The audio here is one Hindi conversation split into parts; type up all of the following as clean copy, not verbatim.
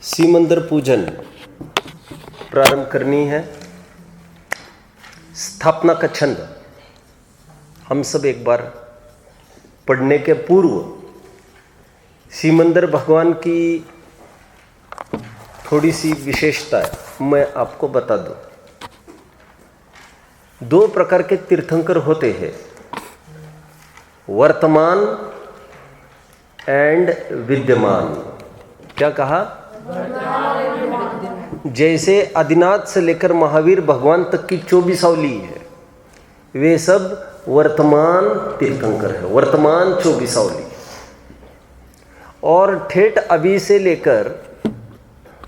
सीमंदर पूजन प्रारंभ करनी है। स्थापना का छंद हम सब एक बार पढ़ने के पूर्व सीमंदर भगवान की थोड़ी सी विशेषता मैं आपको बता दूं। दो प्रकार के तीर्थंकर होते हैं, वर्तमान एंड विद्यमान। क्या कहा? जैसे आदिनाथ से लेकर महावीर भगवान तक की 24 अवली है, वे सब वर्तमान तीर्थंकर है, वर्तमान 24 अवली। और ठेठ अभी से लेकर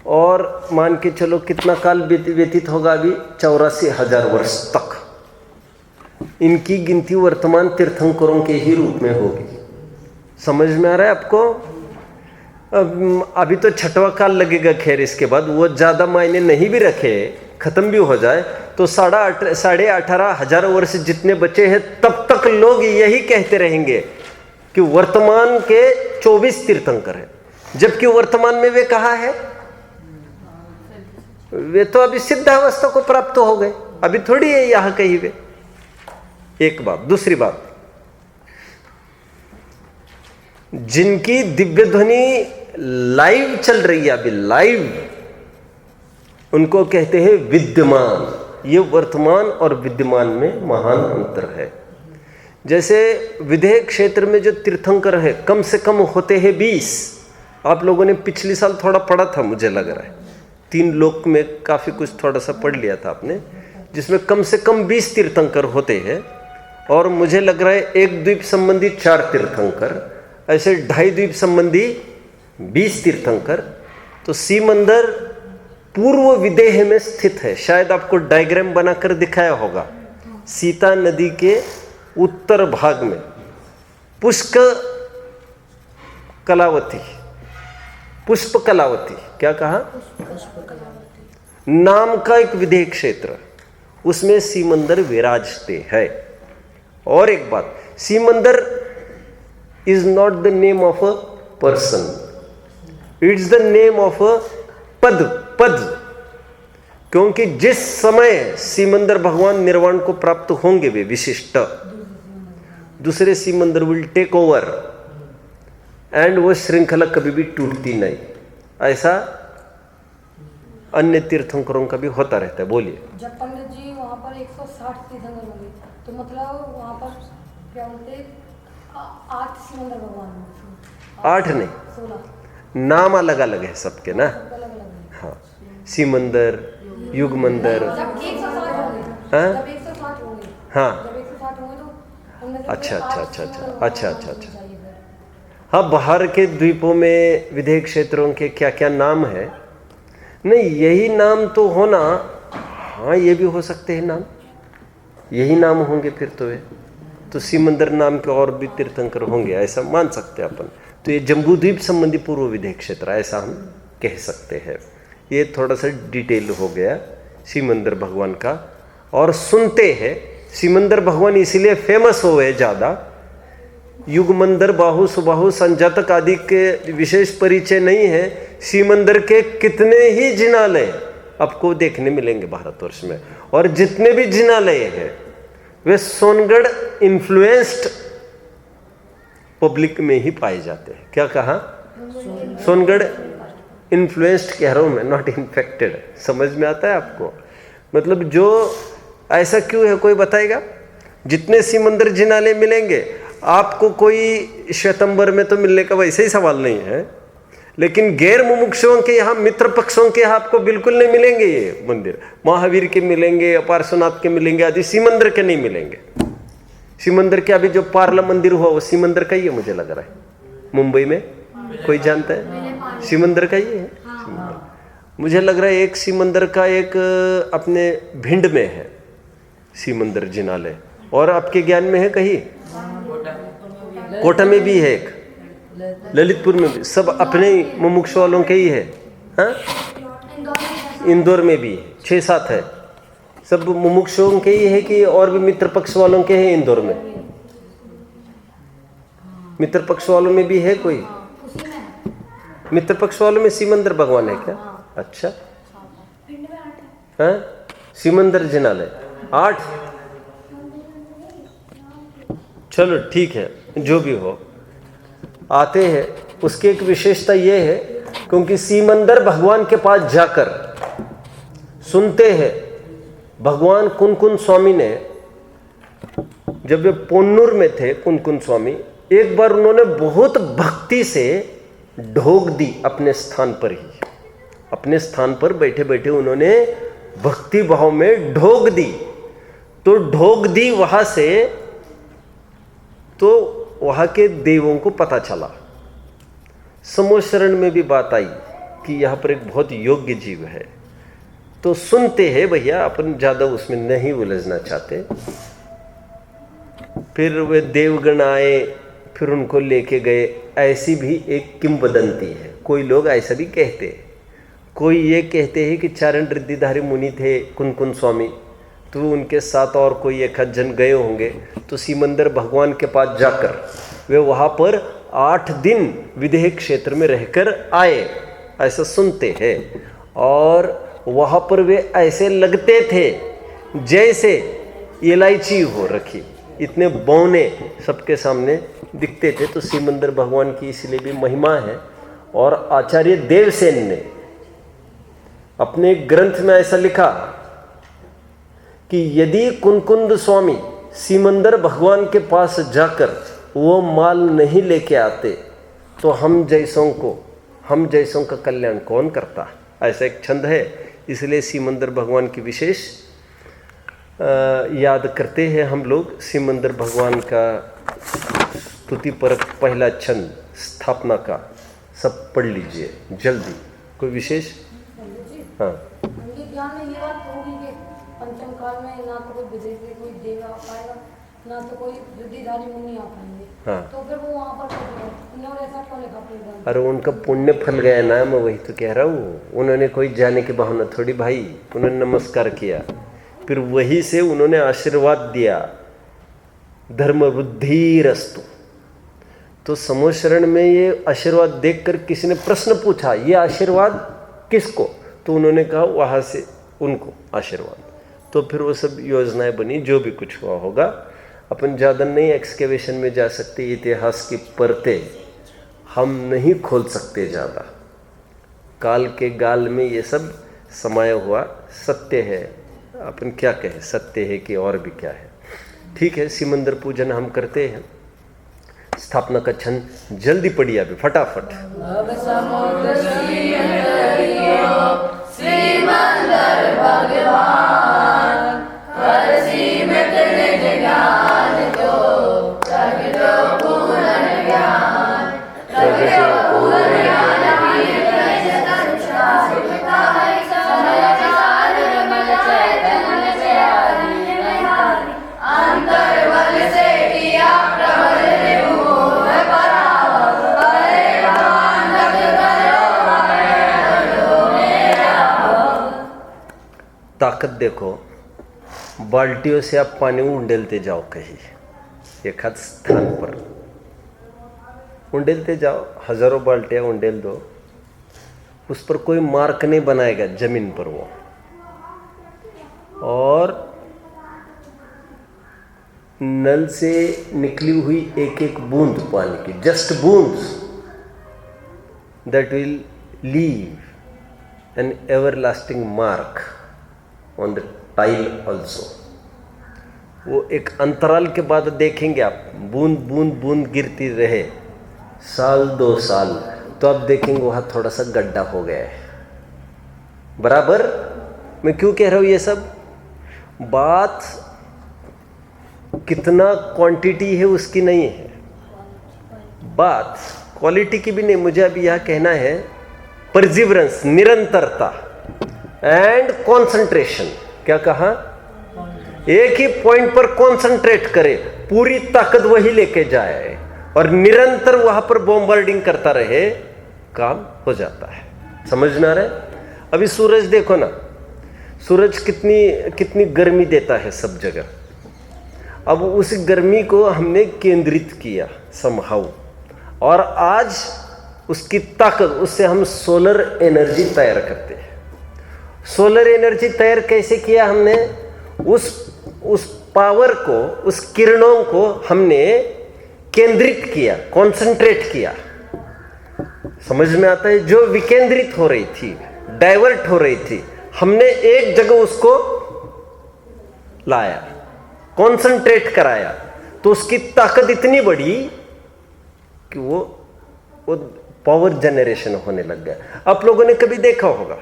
और मान के चलो कितना काल व्यतीत होगा, अभी 84,000 वर्ष तक इनकी गिनती वर्तमान तीर्थंकरों के ही रूप में होगी। समझ में आ रहा है आपको? अभी तो छठवां काल लगेगा, खैर इसके बाद वो ज़्यादा मायने नहीं भी रखे, ख़त्म भी हो जाए तो 18,500 वर्ष जितने बचे हैं तब तक लोग यही कहते रहेंगे कि वर्तमान के 24 तीर्थंकर हैं। जबकि वर्तमान में वे कहाँ है? वे तो अभी सिद्धावस्था को प्राप्त हो गए, अभी थोड़ी है यहाँ कहीं वे। एक बात। दूसरी बात, जिनकी दिव्य ध्वनि लाइव चल रही है अभी, लाइव, उनको कहते हैं विद्यमान। ये वर्तमान और विद्यमान में महान अंतर है। जैसे विदेह क्षेत्र में जो तीर्थंकर है कम से कम होते हैं 20। आप लोगों ने पिछले साल थोड़ा पढ़ा था, मुझे लग रहा है 3 लोक में काफ़ी कुछ थोड़ा सा पढ़ लिया था आपने, जिसमें कम से कम 20 तीर्थंकर होते हैं। और मुझे लग रहा है एक द्वीप संबंधी 4 तीर्थंकर, ऐसे 2.5 द्वीप संबंधी 20 तीर्थंकर। तो सीमंदर पूर्व विदेह में स्थित है। शायद आपको डायग्राम बनाकर दिखाया होगा। सीता नदी के उत्तर भाग में पुष्प कलावती, क्या कहा? नाम का एक विदेह क्षेत्र, उसमें सीमंदर विराजते है। और एक बात, Simandhar is not the name of a person, it's the name of a पद। क्योंकि जिस समय सीमंदर भगवान निर्वाण को प्राप्त होंगे वे विशिष्ट, दूसरे Simandhar will take over and वो श्रृंखला कभी भी टूटती नहीं। ऐसा अन्य तीर्थंकरों का भी होता रहता है। बोलिए। जब पंडित जी वहाँ पर 160 तीर्थंकर होंगे तो मतलब वहाँ पर क्या होते? 8 सीमंदर भगवान होंगे। 8 नहीं, 16 नाम अलग अलग है सबके ना। हाँ, सीमंदर, युगमंदर। जब 160 होंगे, हाँ? जब 160 होंगे, हाँ, जब 160 होंगे तो उनमें से अच्छा। हाँ, बाहर के द्वीपों में विदेह क्षेत्रों के क्या क्या नाम है? नहीं, यही नाम तो होना। हाँ, ये भी हो सकते हैं नाम, यही नाम होंगे फिर तो वे तो सीमंदर नाम के और भी तीर्थंकर होंगे, ऐसा मान सकते हैं अपन। तो ये जम्बूद्वीप संबंधी पूर्व विदेह क्षेत्र, ऐसा हम कह सकते हैं। ये थोड़ा सा डिटेल हो गया सीमंदर भगवान का। और सुनते हैं सीमंदर भगवान इसलिए फेमस हो गए ज़्यादा। युगमंदर, बाहु, सुबाहु, संजातक आदि के विशेष परिचय नहीं है। सीमंदर के कितने ही जिनालय आपको देखने मिलेंगे भारतवर्ष में, और जितने भी जिनालय हैं वे सोनगढ़ इन्फ्लुएंस्ड पब्लिक में ही पाए जाते हैं। क्या कहा? सोनगढ़ इन्फ्लुएंस्ड कह रहा हूं मैं, नॉट इन्फेक्टेड। समझ में आता है आपको? मतलब जो ऐसा क्यों है, कोई बताएगा? जितने सीमंदर जिनाले मिलेंगे आपको, कोई श्वेतंबर में तो मिलने का वैसे ही सवाल नहीं है, लेकिन गैर मुमुक्षुओं के यहाँ, मित्र पक्षों के यहाँ आपको बिल्कुल नहीं मिलेंगे ये मंदिर। महावीर के मिलेंगे, पार्श्वनाथ के मिलेंगे, आदि सीमंदर के नहीं मिलेंगे। सीमंदर के अभी जो पार्ला मंदिर हुआ वो सीमंदर का ही है, मुझे लग रहा है। मुंबई में कोई जानता है? सीमंदर का ही है। मुझे लग रहा है एक सीमंदर का एक अपने भिंड में है सीमंदर जिनालय, और आपके ज्ञान में है कहीं? कोटा में भी है एक, ललितपुर में भी, सब अपने मुमुक्ष वालों के ही है। हाँ, इंदौर में भी 6-7 है, सब मुमुक्षों के ही है कि और भी मित्र पक्ष वालों के हैं? इंदौर में मित्र पक्ष वालों में भी है कोई? मित्र पक्ष वालों में सिमंदर भगवान है क्या? अच्छा, हाँ, सिमंदर जिनालय 8। चलो ठीक है, जो भी हो आते हैं। उसकी एक विशेषता ये है, क्योंकि सिमंदर भगवान के पास जाकर सुनते हैं भगवान कुनकुन स्वामी ने, जब वे पोन्नूर में थे कुनकुन स्वामी, एक बार उन्होंने बहुत भक्ति से ढोक दी अपने स्थान पर ही, अपने स्थान पर बैठे बैठे उन्होंने भक्ति भाव में ढोक दी। तो ढोक दी वहां से, तो वहां के देवों को पता चला। समोशरण में भी बात आई कि यहाँ पर एक बहुत योग्य जीव है। तो सुनते हैं भैया, अपन ज़्यादा उसमें नहीं उलझना चाहते। फिर वे देवगण आए, फिर उनको लेके गए। ऐसी भी एक किंवदंती है, कोई लोग ऐसा भी कहते हैं। कोई ये कहते हैं कि चारण रिद्धिधारी मुनि थे कुनकुन स्वामी, तो उनके साथ और कोई एक जन गए होंगे। तो सिमंदर भगवान के पास जाकर वे वहाँ पर 8 दिन विदेह क्षेत्र में रहकर आए, ऐसा सुनते हैं। और वहाँ पर वे ऐसे लगते थे जैसे इलायची हो रखी, इतने बौने सबके सामने दिखते थे। तो सिमंदर भगवान की इसलिए भी महिमा है। और आचार्य देवसेन ने अपने ग्रंथ में ऐसा लिखा कि यदि कुनकुंद स्वामी सिमंदर भगवान के पास जाकर वो माल नहीं लेके आते तो हम जैसों का कल्याण कौन करता। ऐसा एक छंद है, इसलिए सिमंदर भगवान की विशेष याद करते हैं हम लोग। सिमंदर भगवान का स्तुति परक पहला छंद स्थापना का सब पढ़ लीजिए जल्दी। कोई विशेष? हाँ, मुझे ज्ञान में ये बात होगी कि पंचम काल में ना तो कोई विदेश से कोई देव आ पाएगा, ना तो कोई रिद्धिधारी मुनि आ पाएंगे। हाँ। तो फिर वो वहाँ पर उन्होंने ऐसा क्यों लिखा अपने ग्रंथ? अरे उनका पुण्य फल गया ना, मैं वही तो कह रहा हूँ। उन्होंने कोई जाने के बहाना थोड़ी भाई, उन्होंने नमस्कार किया, फिर वही से उन्होंने आशीर्वाद दिया, धर्म वृद्धिरस्तु। तो समोशरण में ये आशीर्वाद देखकर किसी ने प्रश्न पूछा, ये आशीर्वाद किसको? तो उन्होंने कहा वहाँ से उनको आशीर्वाद। तो फिर वो सब योजनाएं बनी, जो भी कुछ हुआ होगा। अपन ज़्यादा नहीं एक्सकेवेशन में जा सकते, इतिहास की परतें हम नहीं खोल सकते ज़्यादा। काल के गाल में ये सब समाया हुआ सत्य है। अपन क्या कहें, सत्य है कि और भी क्या है। ठीक है, सिमंदर पूजन हम करते हैं। स्थापना का छंद जल्दी पढ़िए अभी फटाफट। सिमंदर भगवान परसिमत निज ज्ञान जो प्रगटो पूर्ण ज्ञान प्रगटो पूर्ण ज्ञान पीर शाश्वता है समाचार रमल चैतन्य से आदि अंतर बल से किया प्रबल रिमूव पराभव परे भान ताकत देखो, बाल्टियों से आप पानी उंडेलते जाओ, कहीं एक हाथ स्थान पर उंडेलते जाओ, हजारों बाल्टियां उंडेल दो, उस पर कोई मार्क नहीं बनाएगा जमीन पर वो। और नल से निकली हुई एक एक बूंद पानी की, जस्ट बूंद, that will leave an everlasting mark on the tile also. वो एक अंतराल के बाद देखेंगे आप, बूंद बूंद बूंद गिरती रहे, साल 2 साल, तो आप देखेंगे वहाँ थोड़ा सा गड्ढा हो गया है। बराबर? मैं क्यों कह रहा हूँ ये सब बात? कितना क्वांटिटी है उसकी नहीं है बात, क्वालिटी की भी नहीं। मुझे अभी यह कहना है परसिवरेंस, निरंतरता एंड कंसंट्रेशन। क्या कहा? एक ही पॉइंट पर कंसंट्रेट करे, पूरी ताकत वही लेके जाए और निरंतर वहां पर बॉम्बार्डिंग करता रहे, काम हो जाता है। समझना रहे? अभी सूरज देखो ना, सूरज कितनी गर्मी देता है सब जगह। अब उस गर्मी को हमने केंद्रित किया समहाउ, और आज उसकी ताकत, उससे हम सोलर एनर्जी तैयार करते हैं। सोलर एनर्जी तैयार कैसे किया हमने? उस पावर को, उस किरणों को हमने केंद्रित किया, कंसंट्रेट किया। समझ में आता है? जो विकेंद्रित हो रही थी, डाइवर्ट हो रही थी, हमने एक जगह उसको लाया, कंसंट्रेट कराया, तो उसकी ताकत इतनी बढ़ी कि वो पावर जनरेशन होने लग गया। आप लोगों ने कभी देखा होगा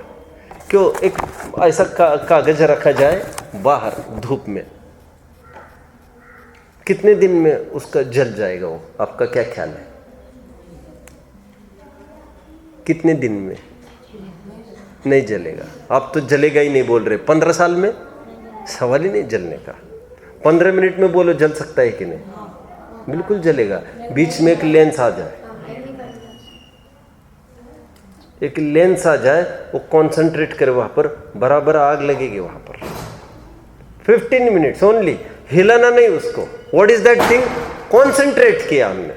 क्यों एक ऐसा कागज रखा जाए बाहर धूप में, कितने दिन में उसका जल जाएगा वो? आपका क्या ख्याल है? कितने दिन में? नहीं जलेगा। आप तो जलेगा ही नहीं बोल रहे। 15 साल में? सवाल ही नहीं जलने का। 15 मिनट में बोलो जल सकता है कि नहीं? बिल्कुल जलेगा। बीच में एक लेंस आ जाए, एक लेंस आ जाए, वो कंसंट्रेट करे वहां पर, बराबर आग लगेगी वहां पर। 15 मिनट्स ओनली, हिलाना नहीं उसको। What is that thing? Concentrate किया हमने।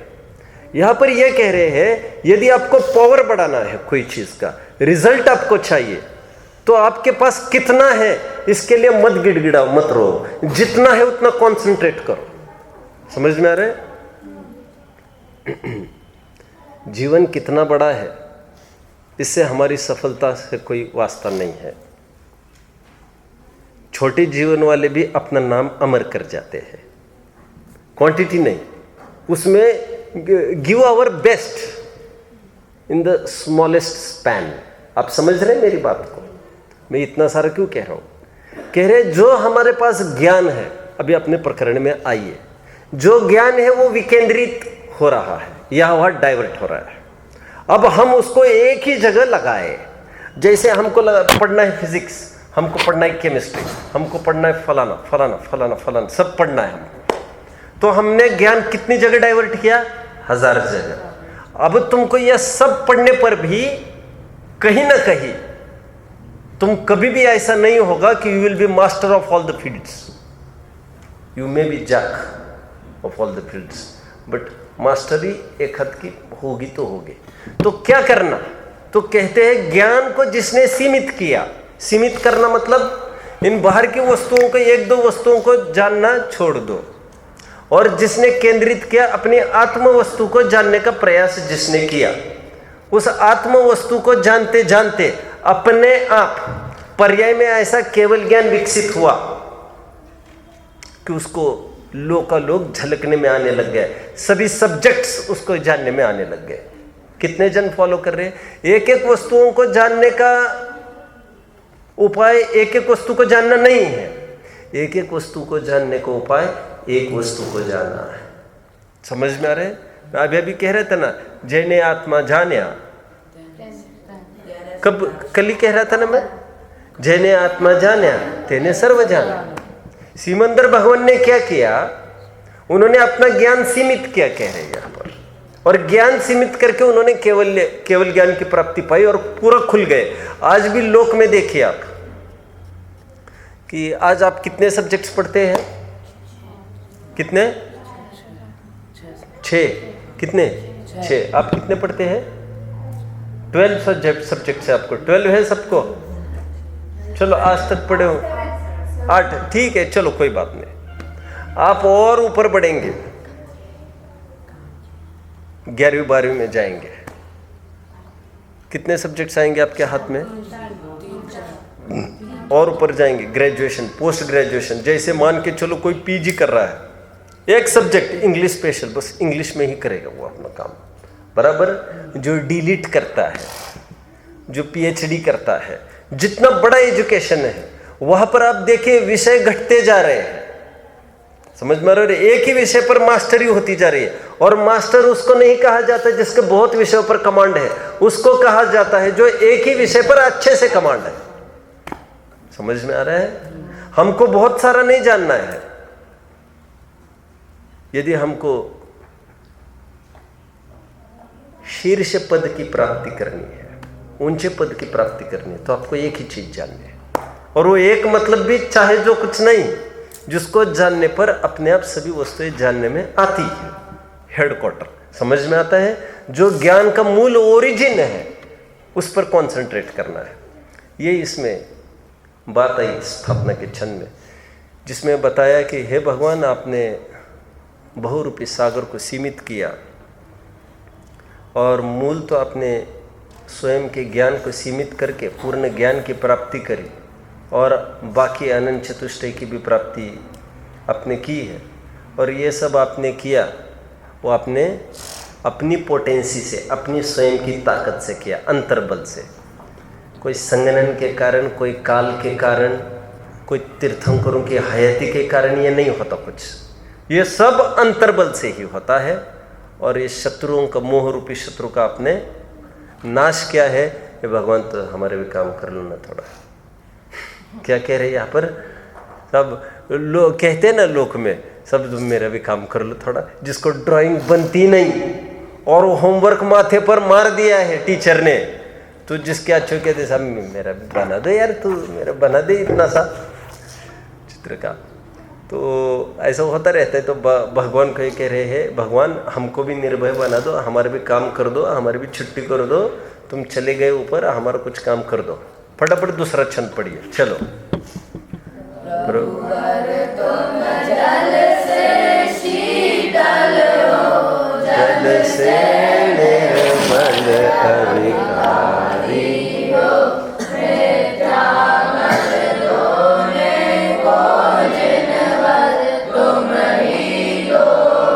यहां पर यह कह रहे हैं यदि आपको पावर बढ़ाना है, कोई चीज का रिजल्ट आपको चाहिए, तो आपके पास कितना है इसके लिए मत गिड़गिड़ाओ, मत रो, जितना है उतना कंसंट्रेट करो। समझ में आ रहा है? जीवन कितना बड़ा है, इससे हमारी सफलता से कोई वास्ता नहीं है। छोटे जीवन वाले भी अपना नाम अमर कर जाते हैं, क्वांटिटी नहीं, उसमें give our best in the smallest span. आप समझ रहे हैं मेरी बात को? मैं इतना सारा क्यों कह रहा हूं? कह रहे जो हमारे पास ज्ञान है, अभी अपने प्रकरण में आइए, जो ज्ञान है वो विकेंद्रित हो रहा है या वह डाइवर्ट हो रहा है। अब हम उसको एक ही जगह लगाए। जैसे हमको पढ़ना है फिजिक्स, हमको पढ़ना है केमिस्ट्री, हमको पढ़ना है फलाना फलाना फलाना फलाना, सब पढ़ना है हमको। तो हमने ज्ञान कितनी जगह डाइवर्ट किया? 1000 जगह। अब तुमको यह सब पढ़ने पर भी कहीं ना कहीं तुम कभी भी ऐसा नहीं होगा कि you will be master of all the fields. You may be jack of all the fields, but mastery एक हद की होगी तो होगी। तो क्या करना? तो कहते हैं ज्ञान को जिसने सीमित किया, सीमित करना मतलब इन बाहर की वस्तुओं को, एक दो वस्तुओं को जानना छोड़ दो, और जिसने केंद्रित किया अपनी आत्म वस्तु को जानने का प्रयास जिसने किया, उस आत्म वस्तु को जानते जानते अपने आप पर्याय में ऐसा केवल ज्ञान विकसित हुआ कि उसको लोग झलकने में आने लग गए, सभी सब्जेक्ट्स उसको जानने में आने लग गए। कितने जन फॉलो कर रहे हैं? एक एक वस्तुओं को जानने का उपाय एक एक वस्तु को जानना नहीं है, एक एक वस्तु को जानने का उपाय एक वस्तु को जानना है। समझ में आ रहे हैं? मैं अभी कह रहे थे ना, जैने आत्मा जान्या, कल ही कह रहा था ना मैं, जैने आत्मा जान्या तेने सर्व जाना। सिमंदर भगवान ने क्या किया? उन्होंने अपना ज्ञान सीमित किया, कह रहे हैं यहाँ पर, और ज्ञान सीमित करके उन्होंने केवल ज्ञान की प्राप्ति पाई और पूरा खुल गए। आज भी लोक में देखिए आप कि आज आप कितने सब्जेक्ट्स पढ़ते हैं? कितने? 6। कितने? 6। आप कितने पढ़ते हैं? 12 सब्जेक्ट है आपको। 12 है सबको? चलो आज तक पढ़े हो 8, ठीक है, चलो कोई बात नहीं। आप और ऊपर बढ़ेंगे, 11वीं 12वीं में जाएंगे, कितने सब्जेक्ट्स आएंगे आपके हाथ में? और ऊपर जाएंगे, ग्रेजुएशन, पोस्ट ग्रेजुएशन। जैसे मान के चलो कोई पीजी कर रहा है, एक सब्जेक्ट इंग्लिश स्पेशल, बस इंग्लिश में ही करेगा वो अपना काम, बराबर। जो डीलिट करता है, जो पीएचडी करता है, जितना बड़ा एजुकेशन है वहां पर आप देखिए विषय घटते जा रहे हैं। समझ में आ रहा है? एक ही विषय पर मास्टरी होती जा रही है, और मास्टर उसको नहीं कहा जाता जिसके बहुत विषयों पर कमांड है, उसको कहा जाता है जो एक ही विषय पर अच्छे से कमांड है। समझ में आ रहा है? हमको बहुत सारा नहीं जानना है। यदि हमको शीर्ष पद की प्राप्ति करनी है, ऊंचे पद की प्राप्ति करनी है, तो आपको एक ही चीज जाननी है, और वो एक मतलब भी चाहे जो कुछ नहीं, जिसको जानने पर अपने आप सभी वस्तुएं जानने में आती है, हेडक्वार्टर। समझ में आता है? जो ज्ञान का मूल ओरिजिन है उस पर कंसंट्रेट करना है। ये इसमें बात आई स्थापना के क्षण में, जिसमें बताया कि हे भगवान, आपने बहुरूपी सागर को सीमित किया और मूल तो आपने स्वयं के ज्ञान को सीमित करके पूर्ण ज्ञान की प्राप्ति करी और बाकी अनंत चतुष्टय की भी प्राप्ति आपने की है। और ये सब आपने किया वो आपने अपनी पोटेंसी से, अपनी स्वयं की ताकत से किया, अंतर्बल से। कोई संगनन के कारण, कोई काल के कारण, कोई तीर्थंकरों की हयाती के कारण ये नहीं होता कुछ, ये सब अंतर्बल से ही होता है। और ये शत्रुओं का, मोह रूपी शत्रु का आपने नाश किया है। ये भगवान तो हमारे भी काम कर लो ना थोड़ा। क्या कह रहे हैं यहाँ पर? सब लोग कहते हैं ना लोक में, सब तुम मेरा भी काम कर लो थोड़ा। जिसको ड्राइंग बनती नहीं और होमवर्क माथे पर मार दिया है टीचर ने, तो जिसके अच्छे कहते सब मेरा भी बना दे यार, तू मेरा बना दे इतना सा चित्र का। तो ऐसा होता रहता है। तो भगवान को ये कह रहे हैं, भगवान हमको भी निर्भय बना दो, हमारे भी काम कर दो, हमारी भी छुट्टी कर दो। तुम चले गए ऊपर, हमारा कुछ काम कर दो। फटाफट दूसरा छंद पढ़िए, चलो। जल से निर्मल अधिकारी हो, तुम ही हो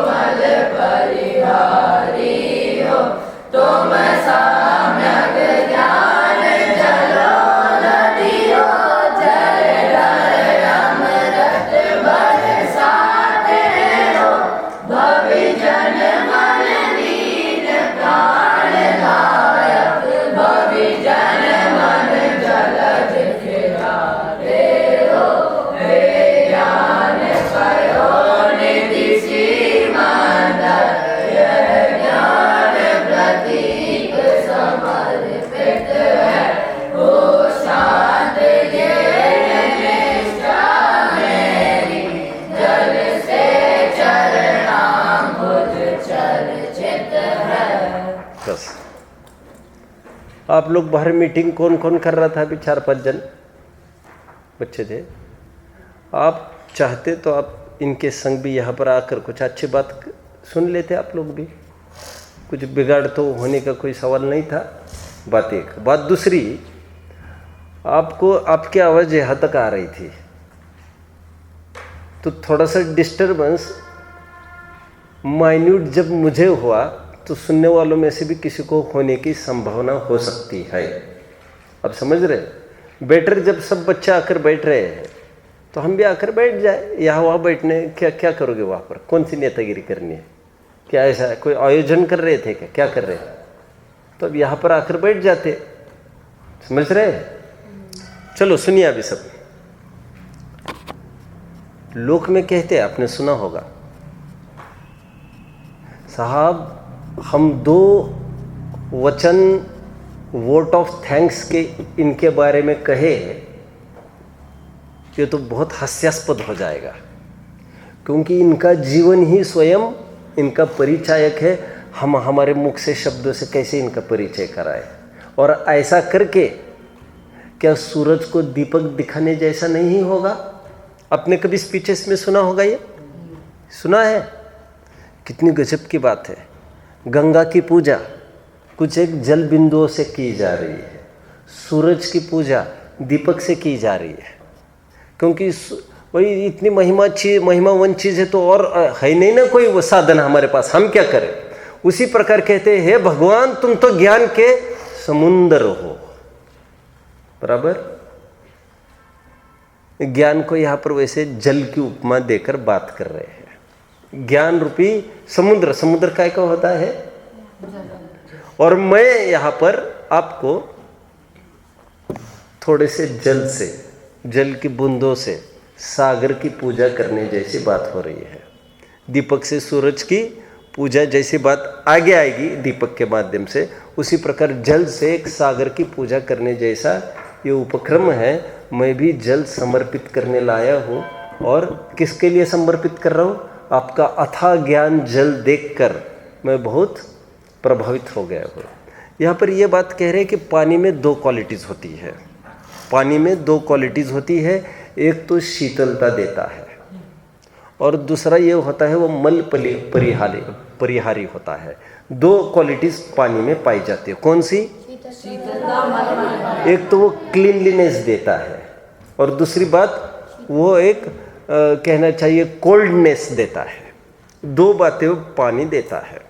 मल परिहारी हो, तुम सम्यक ज्ञान जलो नदी हो, जल डर अमृत बरसाते हो, भविजन मन दीन प्राण दायक, भविजन मन जलज खिलाते हो, हे ज्ञान करो निधि सीमंदर, यह ज्ञान प्रतीक समर्पित है, हो शांत ज्ञान निष्ठा मेरी, जल से चरणाम्बुज चर्चित है। बस। आप लोग बाहर मीटिंग कौन कौन कर रहा था? अभी 4-5 जन बच्चे थे। आप चाहते तो आप इनके संग भी यहाँ पर आकर कुछ अच्छी बात सुन लेते, आप लोग भी। कुछ बिगाड़ तो होने का कोई सवाल नहीं था। बात एक। बात दूसरी, आपको आपकी आवाज़ यहाँ तक आ रही थी, तो थोड़ा सा डिस्टर्बेंस माइन्यूट जब मुझे हुआ तो सुनने वालों में से भी किसी को होने की संभावना हो सकती है। अब समझ रहे? बेटर जब सब बच्चे आकर बैठ रहे हैं तो हम भी आकर बैठ जाए। यहाँ वहाँ बैठने क्या क्या करोगे? वहाँ पर कौन सी नेतागिरी करनी है? क्या ऐसा कोई आयोजन कर रहे थे क्या कर रहे हैं? तो अब यहाँ पर आकर बैठ जाते। समझ रहे? चलो सुनिए अभी सब। लोक में कहते हैं, आपने सुना होगा, साहब हम 2 वचन वोट ऑफ थैंक्स के इनके बारे में कहे, ये तो बहुत हास्यास्पद हो जाएगा, क्योंकि इनका जीवन ही स्वयं इनका परिचायक है। हम हमारे मुख से शब्दों से कैसे इनका परिचय कराए? और ऐसा करके क्या सूरज को दीपक दिखाने जैसा नहीं होगा? आपने कभी स्पीचेस में सुना होगा, ये सुना है? कितनी गजब की बात है। गंगा की पूजा कुछ एक जल बिंदुओं से की जा रही है, सूरज की पूजा दीपक से की जा रही है, क्योंकि वही इतनी महिमावन चीज़ है, तो और है नहीं ना कोई वो साधन हमारे पास, हम क्या करें? उसी प्रकार कहते हैं, हे भगवान तुम तो ज्ञान के समुंदर हो। बराबर? ज्ञान को यहाँ पर वैसे जल की उपमा देकर बात कर रहे हैं। ज्ञान रूपी समुद्र, समुद्र काय का होता है, और मैं यहाँ पर आपको थोड़े से जल से, जल की बूंदों से सागर की पूजा करने जैसी बात हो रही है। दीपक से सूरज की पूजा जैसी बात आगे आएगी दीपक के माध्यम से, उसी प्रकार जल से एक सागर की पूजा करने जैसा ये उपक्रम है। मैं भी जल समर्पित करने लाया हूँ, और किसके लिए समर्पित कर रहा हूँ? आपका अथाह ज्ञान जल देखकर मैं बहुत प्रभावित हो गया हो। यहाँ पर ये बात कह रहे हैं कि पानी में दो क्वालिटीज़ होती है, पानी में दो क्वालिटीज़ होती है। एक तो शीतलता देता है और दूसरा ये होता है वो मल परिहारी होता है। दो क्वालिटीज़ पानी में पाई जाती है। कौन सी? एक तो वो क्लीनलीनेस देता है और दूसरी बात वो एक कहना चाहिए कोल्डनेस देता है। दो बातें वो पानी देता है।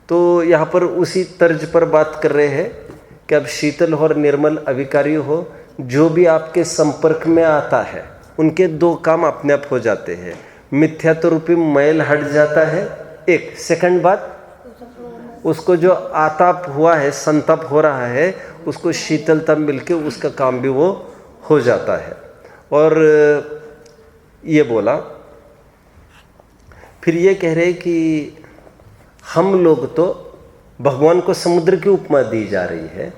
तो यहाँ पर उसी तर्ज पर बात कर रहे हैं कि अब शीतल हो और निर्मल अविकारी हो, जो भी आपके संपर्क में आता है उनके दो काम अपने आप हो जाते हैं। मिथ्यात्व रूपी मैल हट जाता है। एक सेकंड बात, उसको जो आताप हुआ है, संताप हो रहा है, उसको शीतलता मिलके उसका काम भी वो हो जाता है। और ये बोला, फिर ये कह रहे कि हम लोग तो, भगवान को समुद्र की उपमा दी जा रही है,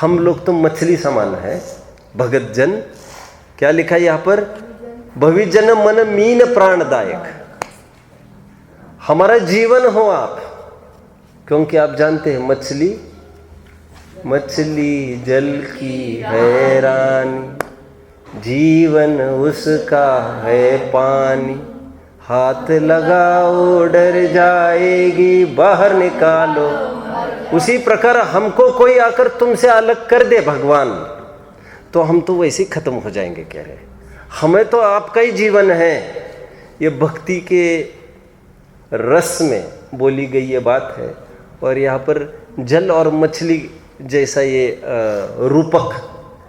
हम लोग तो मछली समान है। भगत जन, क्या लिखा है यहाँ पर? भविजन मन मीन प्राणदायक। हमारा जीवन हो आप, क्योंकि आप जानते हैं मछली जल की हैरानी, जीवन उसका है पानी, हाथ लगाओ डर जाएगी बाहर निकालो। उसी प्रकार हमको कोई आकर तुमसे अलग कर दे भगवान, तो हम तो वैसे ही खत्म हो जाएंगे। कह रहे हमें तो आपका ही जीवन है। ये भक्ति के रस में बोली गई ये बात है। और यहाँ पर जल और मछली जैसा ये रूपक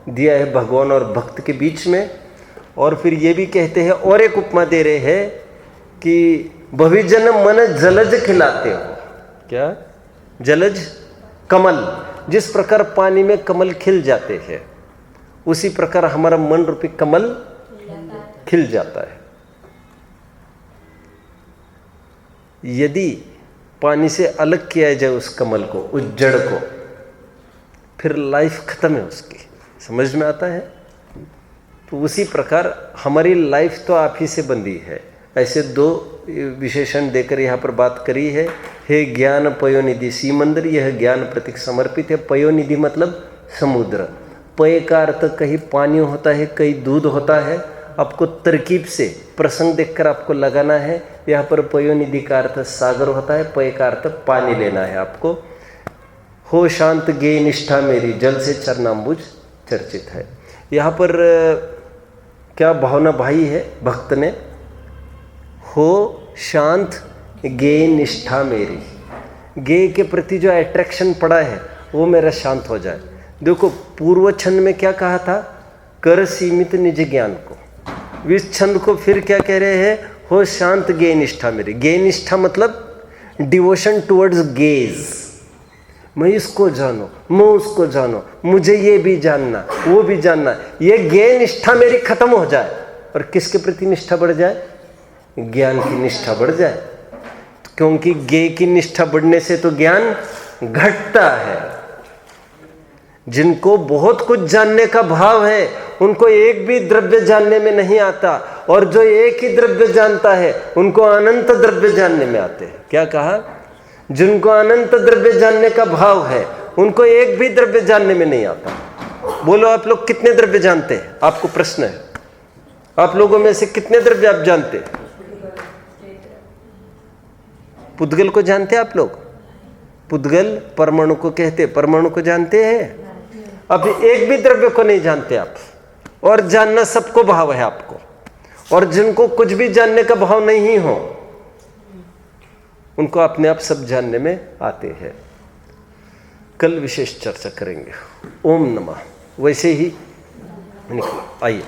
दिया है भगवान और भक्त के बीच में। और फिर ये भी कहते हैं, और एक उपमा दे रहे हैं कि भविजन मन जलज खिलाते हो। क्या? जलज कमल, जिस प्रकार पानी में कमल खिल जाते हैं, उसी प्रकार हमारा मन रूपी कमल खिल जाता है। यदि पानी से अलग किया जाए उस कमल को, उस जड़ को, फिर लाइफ खत्म है उसकी। समझ में आता है? तो उसी प्रकार हमारी लाइफ तो आप ही से बंधी है। ऐसे दो विशेषण देकर यहाँ पर बात करी है। हे ज्ञान पयोनिधि सीमंदर, यह ज्ञान प्रतीक समर्पित है। पयोनिधि मतलब समुद्र। पय का अर्थ कहीं पानी होता है, कहीं दूध होता है। आपको तरकीब से प्रसंग देखकर आपको लगाना है। यहाँ पर पयोनिधि का अर्थ सागर होता है, पय का अर्थ पानी लेना है आपको। हो शांत गे निष्ठा मेरी, जल से चरणाम्बुज चर्चित है। यहाँ पर क्या भावना भाई है भक्त ने? हो शांत गे निष्ठा मेरी, गे के प्रति जो अट्रैक्शन पड़ा है वो मेरा शांत हो जाए। देखो पूर्व छंद में क्या कहा था? कर सीमित निज ज्ञान को। इस छंद को फिर क्या कह रहे हैं? हो शांत गे निष्ठा मेरी। गे निष्ठा मतलब डिवोशन टुवर्ड्स गेज। मैं इसको जानो, मैं उसको जानो, मुझे ये भी जानना, वो भी जानना। ये गे निष्ठा मेरी खत्म हो जाए और किसके प्रति निष्ठा बढ़ जाए? ज्ञान की निष्ठा बढ़ जाए। क्योंकि गे की निष्ठा बढ़ने से तो ज्ञान घटता है। जिनको बहुत कुछ जानने का भाव है उनको एक भी द्रव्य जानने में नहीं आता, और जो एक ही द्रव्य जानता है उनको अनंत द्रव्य जानने में आते हैं। क्या कहा? जिनको अनंत द्रव्य जानने का भाव है उनको एक भी द्रव्य जानने में नहीं आता। बोलो आप लोग कितने द्रव्य जानते हैं? आपको प्रश्न है, आप लोगों में से कितने द्रव्य आप जानते हैं? पुद्गल को जानते हैं आप लोग? पुद्गल परमाणु को कहते, परमाणु को जानते हैं। अभी एक भी द्रव्य को नहीं जानते आप, और जानना सबको भाव है आपको। और जिनको कुछ भी जानने का भाव नहीं हो उनको अपने आप सब जानने में आते हैं। कल विशेष चर्चा करेंगे। ओम नमः। वैसे ही निकलो, आइए।